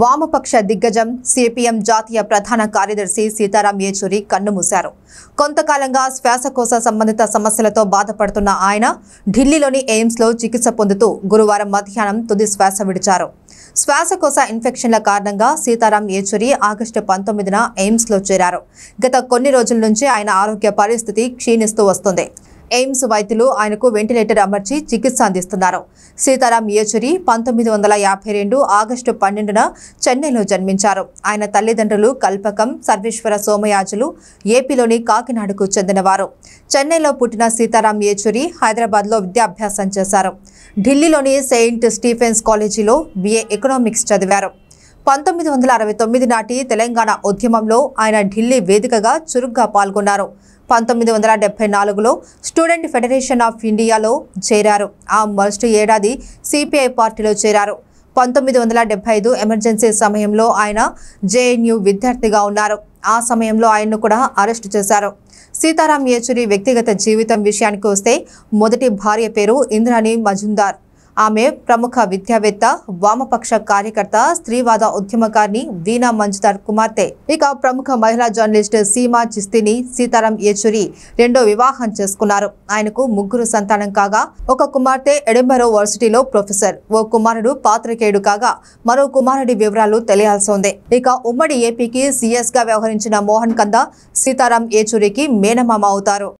వామపక్ష దిగ్గజం సిపిఎం జాతీయ ప్రధాన కార్యదర్శి సీతారాం యేచూరి కన్నుమూశారు. కొంతకాలంగా శ్వాసకోశ సంబంధిత సమస్యలతో బాధపడుతున్న ఆయన ఢిల్లీలోని ఎయిమ్స్లో చికిత్స పొందుతూ గురువారం మధ్యాహ్నం తుది శ్వాస విడిచారు. శ్వాసకోశ ఇన్ఫెక్షన్ల కారణంగా సీతారాం యేచూరి ఆగస్టు 19న ఎయిమ్స్లో చేరారు. గత కొన్ని రోజుల నుంచి ఆయన ఆరోగ్య పరిస్థితి క్షీణిస్తూ వస్తుంది. ఎయిమ్స్ వైద్యులు ఆయనకు వెంటిలేటర్ అమర్చి చికిత్స అందిస్తున్నారు. సీతారాం యేచూరి 1952 ఆగస్టు 12న చెన్నైలో జన్మించారు. ఆయన తల్లిదండ్రులు కల్పకం, సర్వేశ్వర సోమయాజులు ఏపీలోని కాకినాడకు చెందినవారు. చెన్నైలో పుట్టిన సీతారాం యేచూరి హైదరాబాద్లో విద్యాభ్యాసం చేశారు. ఢిల్లీలోని సెయింట్ స్టీఫెన్స్ కాలేజీలో BA ఎకనామిక్స్ చదివారు. 1969 నాటి తెలంగాణ ఉద్యమంలో ఆయన ఢిల్లీ వేదికగా చురుగ్గా పాల్గొన్నారు. 1974లో స్టూడెంట్ ఫెడరేషన్ ఆఫ్ ఇండియాలో చేరారు. ఆ మరుసటి ఏడాది CPI పార్టీలో చేరారు. 1975 ఎమర్జెన్సీ సమయంలో ఆయన JNU విద్యార్థిగా ఉన్నారు. ఆ సమయంలో ఆయన్ను కూడా అరెస్టు చేశారు. సీతారాం యేచూరి వ్యక్తిగత జీవితం విషయానికి వస్తే మొదటి భార్య పేరు ఇంద్రాణి మజుందార్. ఆమె ప్రముఖ విద్యావేత్త, వామపక్ష కార్యకర్త, స్త్రీవాద ఉద్యమకారిణి వీణా మజుందార్ కుమార్తె. ఇక ప్రముఖ మహిళా జర్నలిస్ట్ సీమా చిస్తిని సీతారాం యేచూరి రెండో వివాహం చేసుకున్నారు. ఆయనకు ముగ్గురు సంతానం కాగా ఒక కుమార్తె ఎడింబరో వర్సిటీలో ప్రొఫెసర్, ఓ కుమారుడు పాత్రికేయుడు కాగా మరో కుమారుడి వివరాలు తెలియాల్సి ఉంది. ఇక ఉమ్మడి ఏపీకి CS గా వ్యవహరించిన మోహన్ కందా సీతారాం యేచూరికి మేనమామ అవుతారు.